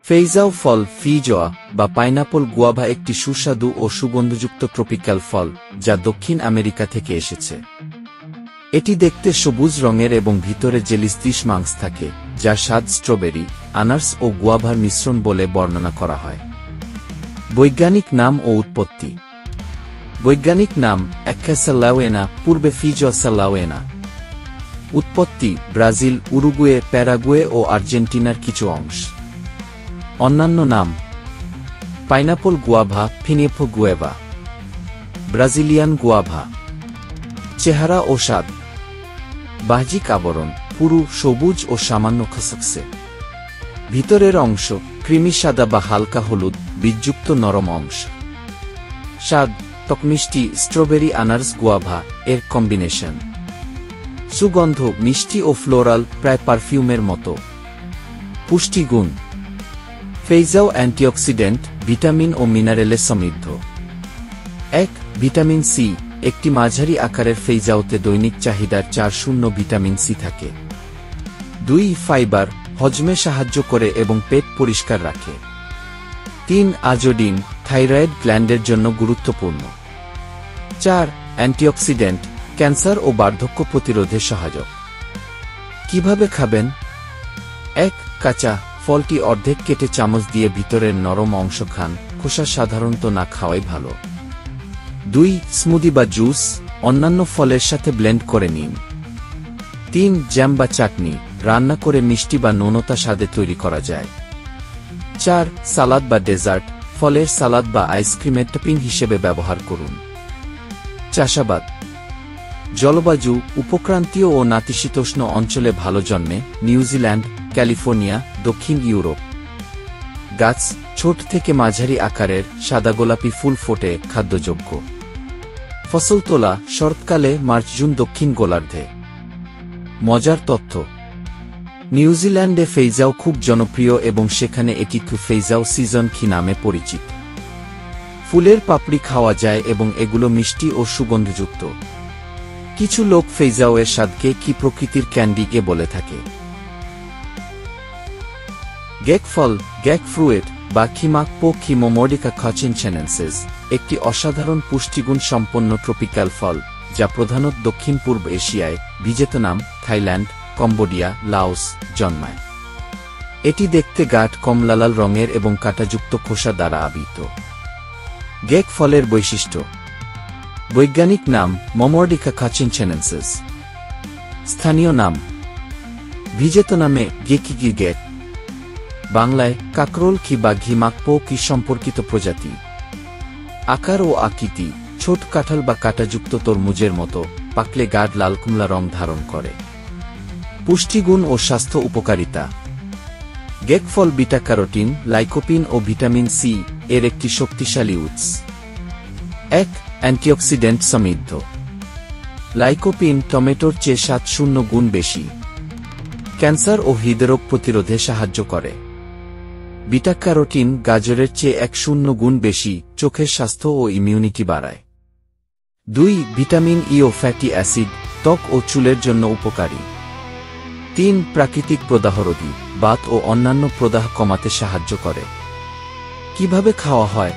ফেইজাও ফল feijoa বা pineapple guava একটি সুস্বাদু ও সুগন্ধযুক্ত ট্রপিক্যাল ফল যা দক্ষিণ আমেরিকা থেকে এসেছে। এটি দেখতে সবুজ রঙের এবং ভিতরে জেলিস মাংস থাকে, যার স্বাদ স্ট্রবেরি, আনারস ও গুয়াভার মিশ্রণ বলে বর্ণনা করা হয়। বৈজ্ঞানিক নাম ও উৎপত্তি। বৈজ্ঞানিক নাম অ্যাক্যাসালাওয়েনা, পূর্বে ফিজোসালাওয়েনা। উৎপত্তি ব্রাজিল, উরুগুয়ে, প্যারাগুয়ে ও আর্জেন্টিনার কিছু অংশ। অন্যান্য নাম পাইনাপল গুয়াভা, ফিনিয়েফো গুয়েভা, ব্রাজিলিয়ান গুয়াভা। চেহারা ও স্বাদ। বাহ্যিক আবরণ পুরু, সবুজ ও সামান্য খসখসে। ভিতরের অংশ ক্রিমি সাদা বা হালকা হলুদ, বীজযুক্ত নরম অংশ। স্বাদ টকমিষ্টি, স্ট্রবেরি আনারস গুয়াভা এর কম্বিনেশন। সুগন্ধ মিষ্টি ও ফ্লোরাল, প্রায় পারফিউমের মতো। পুষ্টিগুণ। ফেইজাও অ্যান্টিঅক্সিডেন্ট, ভিটামিন ও মিনারেলে সমৃদ্ধ। 1. Vitamin C. একটি মাঝারি আকারের ফেইজাওতে দৈনিক চাহিদার 4 ভিটামিন সি থাকে। 2. ফাইবার, হজমে সাহায্য করে এবং পেট পরিষ্কার রাখে। 3. আয়োডিন, থাইরয়েড গ্ল্যান্ডের জন্য গুরুত্বপূর্ণ। 4. অ্যান্টিঅক্সিডেন্ট, ক্যান্সার ও বার্ধক্য প্রতিরোধে সহায়ক। কিভাবে খাবেন? 1. কাঁচা। ফলটি অর্ধেক কেটে চামচ দিয়ে ভিতরের নরম অংশ খান, খোসা সাধারণত না খাওয়াই ভালো। 2. স্মুদি বা জুস, অন্যান্য ফলের সাথে ব্লেন্ড করে নিন। 3. জ্যাম বা চাটনি, রান্না করে মিষ্টি বা নোনতা স্বাদে তৈরি করা যায়। 4. সালাদ বা ডেজার্ট, ফলের সালাদ বা আইসক্রিমের টপিং হিসেবে ব্যবহার করুন। চাষাবাদ। জলবায়ু উপক্রান্তীয় ও নাতিশীতোষ্ণ অঞ্চলে ভালো জন্মে, নিউজিল্যান্ড, ক্যালিফোর্নিয়া, দক্ষিণ ইউরোপ। গাছ ছোট থেকে মাঝারি আকারের, সাদা গোলাপি ফুল ফোটে, খাদ্যযোগ্য। ফসল তোলা শরৎকালে, মার্চ-জুন, দক্ষিণ গোলার্ধে। মজার তথ্য। নিউজিল্যান্ডে ফেইজাও খুব জনপ্রিয় এবং সেখানে এটি ফেইজাও সিজন কি নামে পরিচিত। ফুলের পাপড়ি খাওয়া যায় এবং এগুলো মিষ্টি ও সুগন্ধযুক্ত। কিছু লোক ফেইজাও এর স্বাদকে কি প্রকৃতির ক্যান্ডি বলে থাকে। গেক ফল, গেক ফ্রুয়েট বা খিমাকপো খিমোমোর্ডিকা খাচিনচেনেন্সিস একটি অসাধারণ পুষ্টিগুণ সম্পন্ন ট্রপিক্যাল ফল যা প্রধানত দক্ষিণ পূর্ব এশিয়ায়, ভিয়েতনাম, থাইল্যান্ড, কম্বোডিয়া, লাওস জন্মায়। এটি দেখতে গাঢ় কমলালাল রঙের এবং কাঁটাযুক্ত খোসা দ্বারা আবৃত। গেক ফলের বৈশিষ্ট্য। বৈজ্ঞানিক নাম মোমোর্ডিকা খাচিনচেনেন্সিস। স্থানীয় নাম ভিয়েতনামে গেকিগি গেক, বাংলায় কাকরোল কি বা ঘিমাকপো কি সম্পর্কিত প্রজাতি। আকার ও আকৃতি ছোট কাঁঠাল বা কাঁটাযুক্ত তরমুজের মতো, পাকলে গাঢ় লাল কমলা রং ধারণ করে। পুষ্টিগুণ ও স্বাস্থ্য উপকারিতা। গেক ফল বিটা ক্যারোটিন, লাইকোপিন ও ভিটামিন সি এর একটি শক্তিশালী উৎস। 1. অ্যান্টিঅক্সিডেন্ট সমৃদ্ধ। লাইকোপিন টমেটোর চেয়ে 7 গুণ বেশি। ক্যান্সার ও হৃদরোগ প্রতিরোধে সাহায্য করে। বিটা ক্যারোটিন গাজরের চেয়ে 10 গুণ বেশি, চোখের স্বাস্থ্য ও ইমিউনিটি বাড়ায়। 2. ভিটামিন ই ও ফ্যাটি অ্যাসিড, ত্বক ও চুলের জন্য উপকারী। 3. প্রাকৃতিক প্রদাহরোধী, বাত ও অন্যান্য প্রদাহ কমাতে সাহায্য করে। কিভাবে খাওয়া হয়?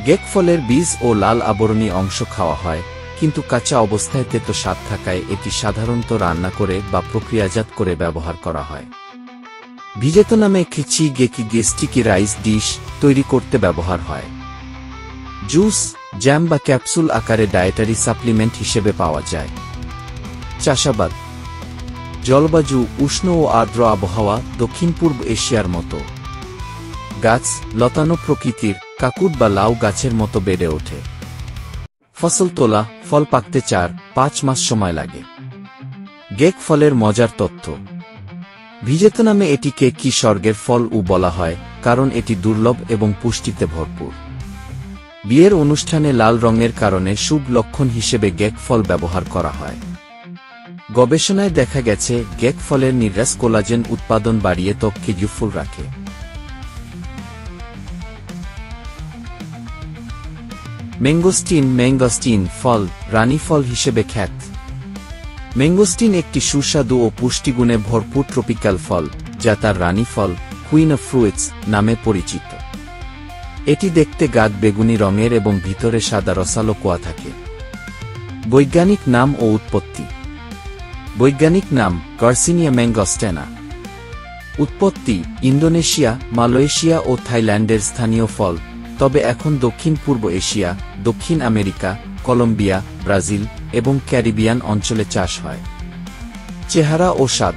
গেক ফলের বীজ ও লাল আবরণী অংশ খাওয়া হয়, কিন্তু কাঁচা অবস্থায় তেতো স্বাদ থাকায় এটি সাধারণত রান্না করে বা প্রক্রিয়াজাত করে ব্যবহার করা হয়। ভিয়েতনামে খিচি গেকি স্টিকি রাইস ডিশ তৈরি করতে ব্যবহার হয়। জুস, জ্যাম বা ক্যাপসুল আকারে ডায়েটারি সাপ্লিমেন্ট হিসেবে পাওয়া যায়। চাষাবাদ। জলবায়ু উষ্ণ ও আর্দ্র আবহাওয়া, দক্ষিণ পূর্ব এশিয়ার মতো। গাছ লতানো প্রকৃতির, কাকুট বা লাউ গাছের মতো বেড়ে ওঠে। ফসল তোলা, ফল পাকতে 4-5 মাস সময় লাগে। গেক ফলের মজার তথ্য। ভিয়েতনামে এটিকে কি স্বর্গের ফল বলা হয়, কারণ এটি দুর্লভ এবং পুষ্টিতে ভরপুর। বিয়ের অনুষ্ঠানে লাল রঙের কারণে শুভ লক্ষণ হিসেবে গেক ফল ব্যবহার করা হয়। গবেষণায় দেখা গেছে গেক ফলের নির্যাস কোলাজেন উৎপাদন বাড়িয়ে ত্বককে ইউথফুল রাখে। ম্যাঙ্গোস্টিন ফল, রানী ফল হিসেবে খ্যাত। ম্যাঙ্গোস্টিন একটি সুস্বাদু ও পুষ্টিগুণে ভরপুর ট্রপিক্যাল ফল, যা তার রানী ফল, কুইন অফ ফ্রুইটস নামে পরিচিত। এটি দেখতে গাঢ় বেগুনি রঙের এবং ভিতরে সাদা রসালো কোয়া থাকে। বৈজ্ঞানিক নাম ও উৎপত্তি। বৈজ্ঞানিক নাম গার্সিনিয়া ম্যাঙ্গোস্টেনা। উৎপত্তি ইন্দোনেশিয়া, মালয়েশিয়া ও থাইল্যান্ডের স্থানীয় ফল, তবে এখন দক্ষিণ পূর্ব এশিয়া, দক্ষিণ আমেরিকা, কলম্বিয়া, ব্রাজিল এবং ক্যারিবিয়ান অঞ্চলে চাষ হয়। চেহারা ও স্বাদ।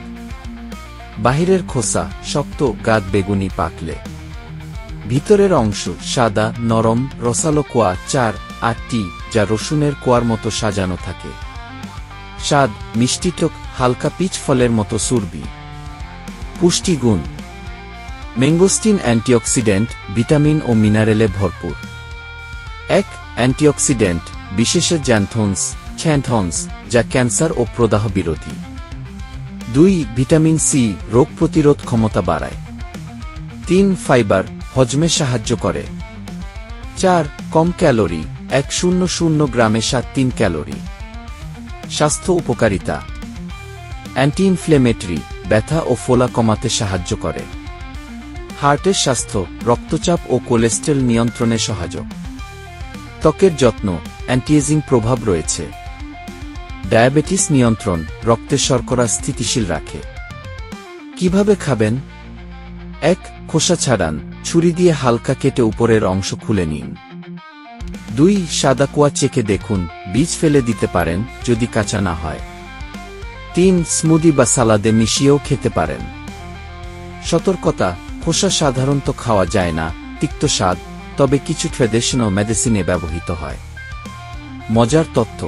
বাহিরের খোসা শক্ত, গাঢ় বেগুনি পাকলে। ভিতরের অংশ সাদা, নরম, রসালো কোয়া 4-8টি, যা রসুনের কোয়ার মতো সাজানো থাকে। স্বাদ মিষ্টিটক, হালকা পিচ ফলের মতো সুরবি। পুষ্টিগুণ। ম্যাঙ্গোস্টিন অ্যান্টিঅক্সিডেন্ট, ভিটামিন ও মিনারেলে ভরপুর। 1. অ্যান্টিঅক্সিডেন্ট, বিশেষে জ্যান্থনস, যা ক্যান্সার ও প্রদাহ বিরোধী। 2. ভিটামিন সি, রোগ প্রতিরোধ ক্ষমতা বাড়ায়। 3. ফাইবার, হজমে সাহায্য করে। 4. কম ক্যালোরি, 100 গ্রামে 3 ক্যালোরি। স্বাস্থ্য উপকারিতা। অ্যান্টি ইনফ্লেমেটরি, ব্যথা ও ফোলা কমাতে সাহায্য করে। হার্টের স্বাস্থ্য, রক্তচাপ ও কোলেস্টেরল নিয়ন্ত্রণে সহায়ক। ত্বকের যত্ন, অ্যান্টিএজিং প্রভাব রয়েছে। ডায়াবেটিস নিয়ন্ত্রণ, রক্তের শর্করা স্থিতিশীল রাখে। কিভাবে খাবেন? 1. খোসা ছাড়ান, ছুরি দিয়ে হালকা কেটে উপরের অংশ খুলে নিন। 2. সাদা কোয়া চেখে দেখুন, বীজ ফেলে দিতে পারেন যদি কাঁচা না হয়। 3. স্মুদি বা সালাদে মিশিয়েও খেতে পারেন। সতর্কতা, খোসা সাধারণত খাওয়া যায় না, তিক্ত স্বাদ, তবে কিছু ট্র্যাডিশনাল মেডিসিনে ব্যবহৃত হয়। মজার তথ্য।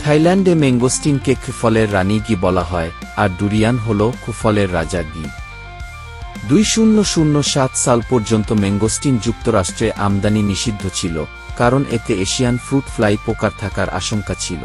থাইল্যান্ডে ম্যাঙ্গোস্টিনকে ফলের রানী গি বলা হয়, আর ডুরিয়ান হল ফলের রাজা গি। 2007 সাল পর্যন্ত ম্যাঙ্গোস্টিন যুক্তরাষ্ট্রে আমদানি নিষিদ্ধ ছিল, কারণ এতে এশিয়ান ফ্রুট ফ্লাই পোকার থাকার আশঙ্কা ছিল।